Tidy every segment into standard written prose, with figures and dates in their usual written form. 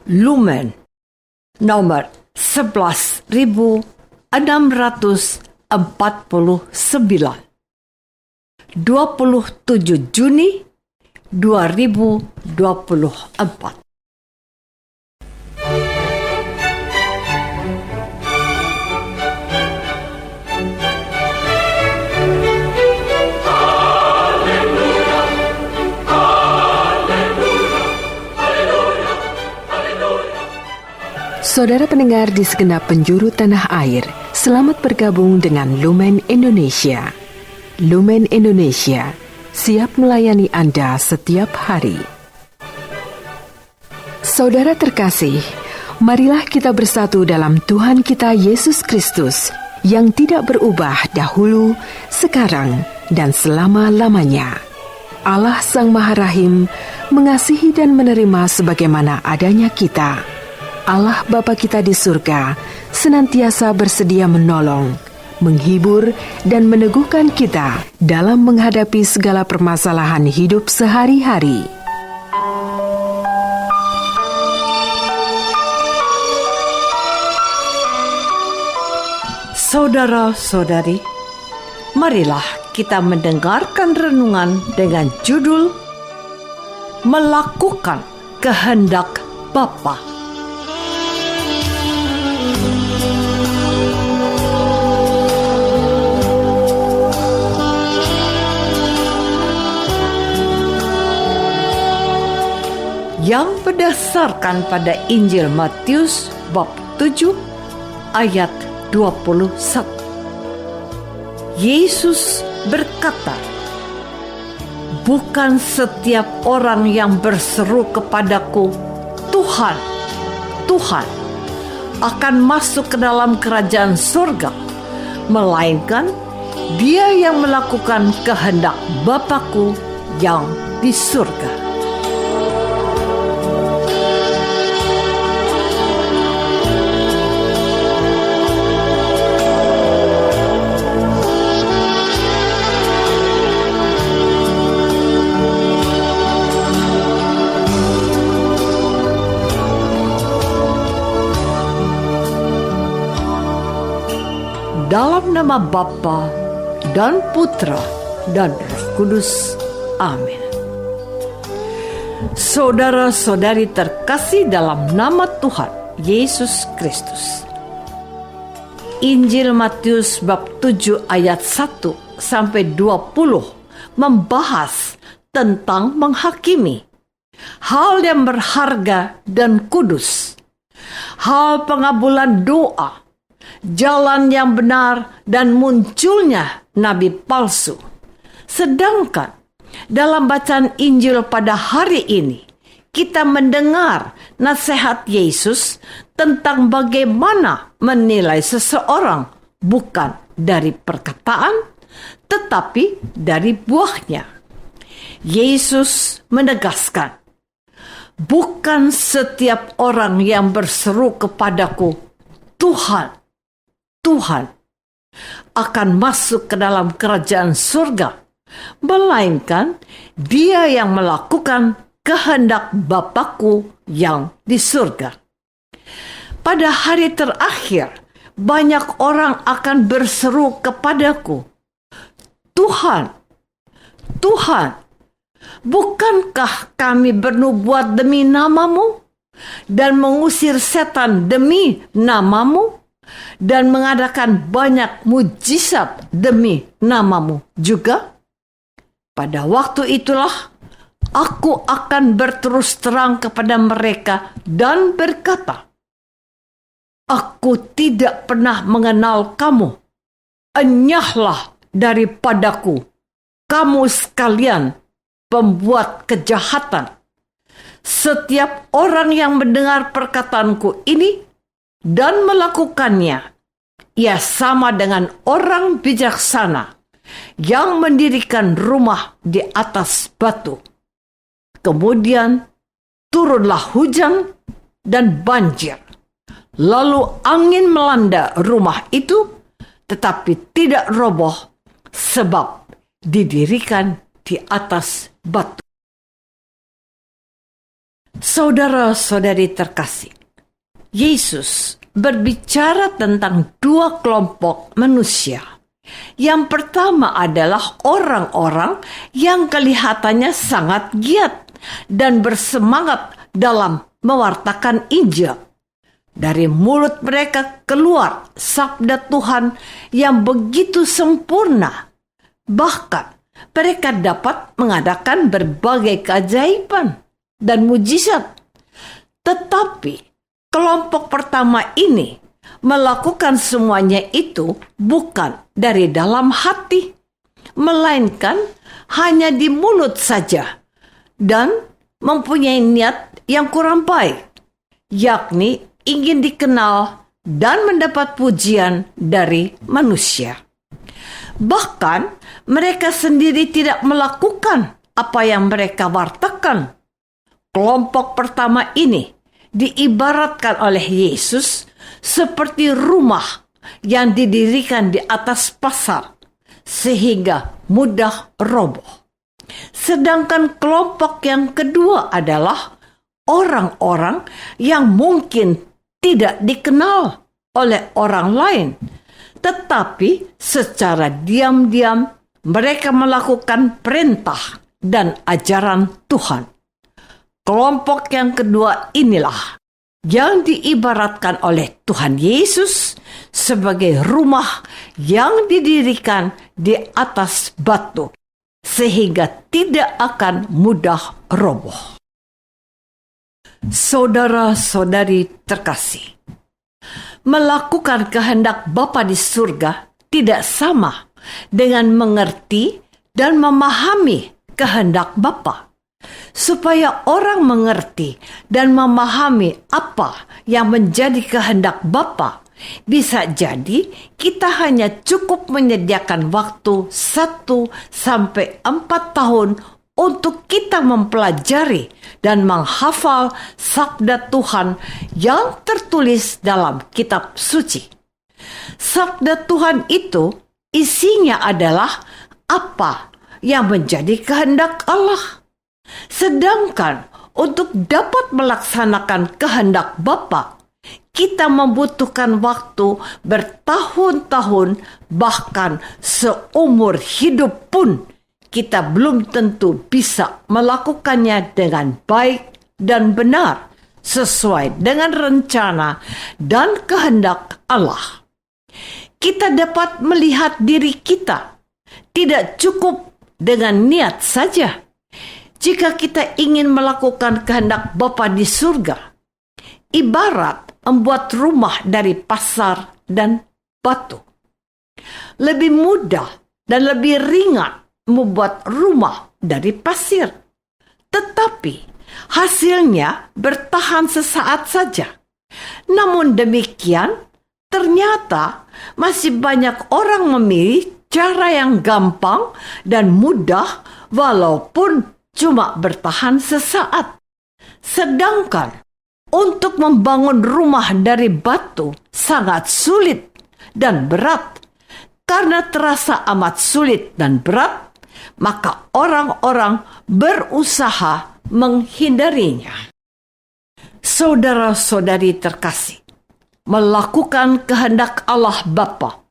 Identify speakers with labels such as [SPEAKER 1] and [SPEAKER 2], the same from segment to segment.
[SPEAKER 1] Lumen nomor 11.649, 27 Juni 2024.
[SPEAKER 2] Saudara pendengar di segenap penjuru tanah air, selamat bergabung dengan Lumen Indonesia. Lumen Indonesia, siap melayani Anda setiap hari. Saudara terkasih, marilah kita bersatu dalam Tuhan kita Yesus Kristus yang tidak berubah dahulu, sekarang, dan selama-lamanya. Allah Sang Maha Rahim mengasihi dan menerima sebagaimana adanya kita. Allah Bapa kita di surga senantiasa bersedia menolong, menghibur, dan meneguhkan kita dalam menghadapi segala permasalahan hidup sehari-hari.
[SPEAKER 1] Saudara-saudari, marilah kita mendengarkan renungan dengan judul Melakukan Kehendak Bapa. Yang berdasarkan pada Injil Matius bab 7 ayat 21. Yesus berkata, "Bukan setiap orang yang berseru kepadaku, 'Tuhan, Tuhan,' akan masuk ke dalam kerajaan surga, melainkan dia yang melakukan kehendak Bapa-Ku yang di surga." Dalam nama Bapa dan Putra dan Roh Kudus. Amin. Saudara-saudari terkasih dalam nama Tuhan Yesus Kristus. Injil Matius bab 7 ayat 1 sampai 20 membahas tentang menghakimi, hal yang berharga dan kudus, hal pengabulan doa, jalan yang benar, dan munculnya nabi palsu. Sedangkan dalam bacaan Injil pada hari ini, kita mendengar nasihat Yesus tentang bagaimana menilai seseorang bukan dari perkataan, tetapi dari buahnya. Yesus menegaskan, "Bukan setiap orang yang berseru kepadaku, 'Tuhan, Tuhan,' akan masuk ke dalam kerajaan surga, melainkan dia yang melakukan kehendak Bapa-Ku yang di surga." Pada hari terakhir, banyak orang akan berseru kepadaku, "Tuhan, Tuhan, bukankah kami bernubuat demi nama-Mu dan mengusir setan demi nama-Mu dan mengadakan banyak mujizat demi nama-Mu juga?" Pada waktu itulah aku akan berterus terang kepada mereka dan berkata, "Aku tidak pernah mengenal kamu. Enyahlah daripadaku, kamu sekalian pembuat kejahatan." Setiap orang yang mendengar perkataanku ini dan melakukannya, ia sama dengan orang bijaksana yang mendirikan rumah di atas batu. Kemudian turunlah hujan dan banjir, lalu angin melanda rumah itu, tetapi tidak roboh sebab didirikan di atas batu. Saudara-saudari terkasih, Yesus berbicara tentang dua kelompok manusia. Yang pertama adalah orang-orang yang kelihatannya sangat giat dan bersemangat dalam mewartakan Injil. Dari mulut mereka keluar sabda Tuhan yang begitu sempurna. Bahkan mereka dapat mengadakan berbagai keajaiban dan mujizat. Tetapi kelompok pertama ini melakukan semuanya itu bukan dari dalam hati, melainkan hanya di mulut saja dan mempunyai niat yang kurang baik, yakni ingin dikenal dan mendapat pujian dari manusia. Bahkan mereka sendiri tidak melakukan apa yang mereka wartakan. Kelompok pertama ini diibaratkan oleh Yesus seperti rumah yang didirikan di atas pasar sehingga mudah roboh. Sedangkan kelompok yang kedua adalah orang-orang yang mungkin tidak dikenal oleh orang lain, tetapi secara diam-diam mereka melakukan perintah dan ajaran Tuhan. Kelompok yang kedua inilah yang diibaratkan oleh Tuhan Yesus sebagai rumah yang didirikan di atas batu, sehingga tidak akan mudah roboh. Saudara-saudari terkasih, melakukan kehendak Bapa di surga tidak sama dengan mengerti dan memahami kehendak Bapa. Supaya orang mengerti dan memahami apa yang menjadi kehendak Bapa, bisa jadi kita hanya cukup menyediakan waktu 1-4 tahun untuk kita mempelajari dan menghafal sabda Tuhan yang tertulis dalam kitab suci. Sabda Tuhan itu isinya adalah apa yang menjadi kehendak Allah. Sedangkan untuk dapat melaksanakan kehendak Bapa, kita membutuhkan waktu bertahun-tahun, bahkan seumur hidup pun kita belum tentu bisa melakukannya dengan baik dan benar sesuai dengan rencana dan kehendak Allah. Kita dapat melihat diri kita tidak cukup dengan niat saja. Jika kita ingin melakukan kehendak Bapa di surga, ibarat membuat rumah dari pasar dan batu. Lebih mudah dan lebih ringan membuat rumah dari pasir. Tetapi hasilnya bertahan sesaat saja. Namun demikian, ternyata masih banyak orang memilih cara yang gampang dan mudah walaupun cuma bertahan sesaat. Sedangkan untuk membangun rumah dari batu sangat sulit dan berat. Karena terasa amat sulit dan berat, maka orang-orang berusaha menghindarinya. Saudara-saudari terkasih, melakukan kehendak Allah Bapa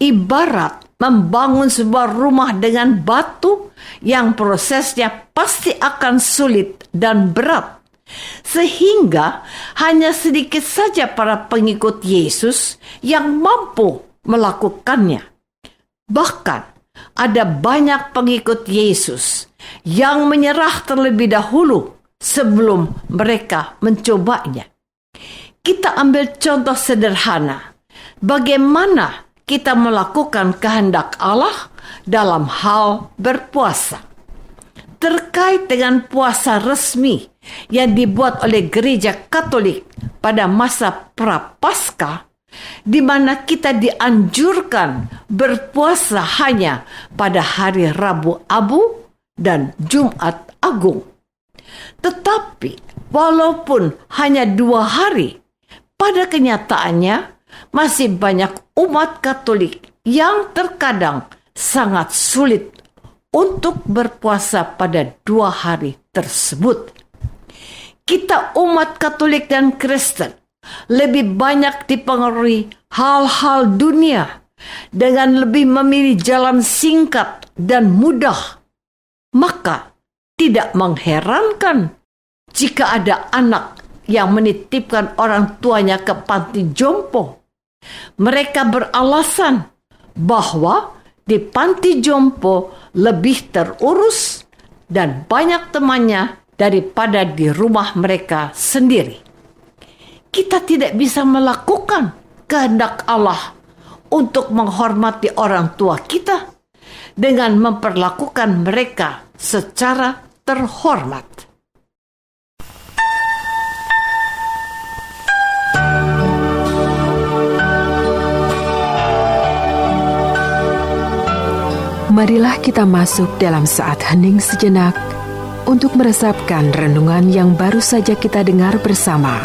[SPEAKER 1] ibarat membangun sebuah rumah dengan batu yang prosesnya pasti akan sulit dan berat. Sehingga hanya sedikit saja para pengikut Yesus yang mampu melakukannya. Bahkan ada banyak pengikut Yesus yang menyerah terlebih dahulu sebelum mereka mencobanya. Kita ambil contoh sederhana. Bagaimana kita melakukan kehendak Allah dalam hal berpuasa. Terkait dengan puasa resmi yang dibuat oleh Gereja Katolik pada masa Prapaskah, di mana kita dianjurkan berpuasa hanya pada hari Rabu Abu dan Jumat Agung. Tetapi walaupun hanya 2 hari, pada kenyataannya masih banyak umat Katolik yang terkadang sangat sulit untuk berpuasa pada 2 hari tersebut. kita umat Katolik dan Kristen lebih banyak dipengaruhi hal-hal dunia dengan lebih memilih jalan singkat dan mudah. Maka tidak mengherankan jika ada anak yang menitipkan orang tuanya ke panti jompo. Mereka beralasan bahwa di panti jompo lebih terurus dan banyak temannya daripada di rumah mereka sendiri. Kita tidak bisa melakukan kehendak Allah untuk menghormati orang tua kita dengan memperlakukan mereka secara terhormat.
[SPEAKER 2] Marilah kita masuk dalam saat hening sejenak untuk meresapkan renungan yang baru saja kita dengar bersama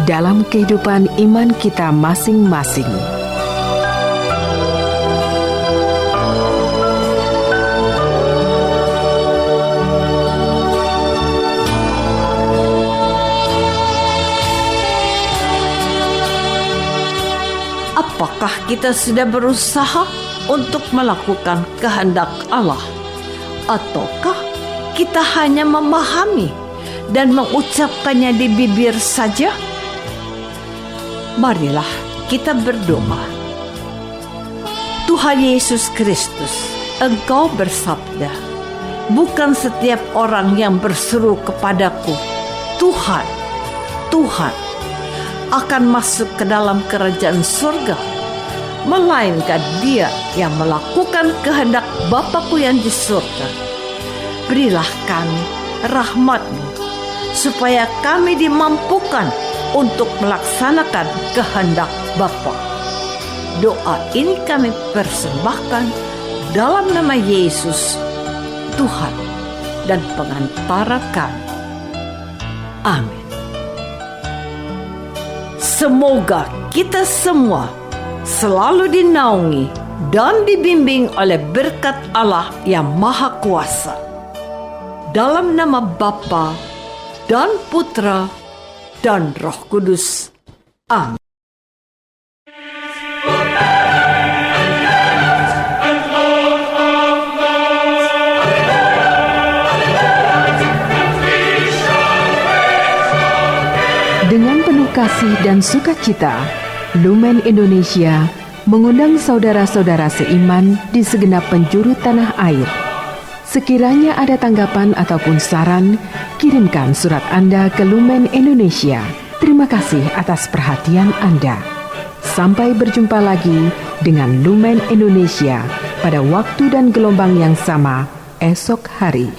[SPEAKER 2] dalam kehidupan iman kita masing-masing.
[SPEAKER 1] Apakah kita sudah berusaha untuk melakukan kehendak Allah? Ataukah kita hanya memahami dan mengucapkannya di bibir saja? Marilah kita berdoa. Tuhan Yesus Kristus, Engkau bersabda, bukan setiap orang yang berseru kepadaku, Tuhan, Tuhan, akan masuk ke dalam kerajaan surga, melainkan dia yang melakukan kehendak Bapa-Ku yang di surga. Berilah kami rahmat-Mu, supaya kami dimampukan untuk melaksanakan kehendak Bapa. Doa ini kami persembahkan dalam nama Yesus, Tuhan dan pengantara kami. Amin. Semoga kita semua selalu dinaungi dan dibimbing oleh berkat Allah yang Maha Kuasa. Dalam nama Bapa dan Putra dan Roh Kudus. Amin.
[SPEAKER 2] Dengan penuh kasih dan sukacita, Lumen Indonesia mengundang saudara-saudara seiman di segenap penjuru tanah air. Sekiranya ada tanggapan ataupun saran, kirimkan surat Anda ke Lumen Indonesia. Terima kasih atas perhatian Anda. Sampai berjumpa lagi dengan Lumen Indonesia pada waktu dan gelombang yang sama esok hari.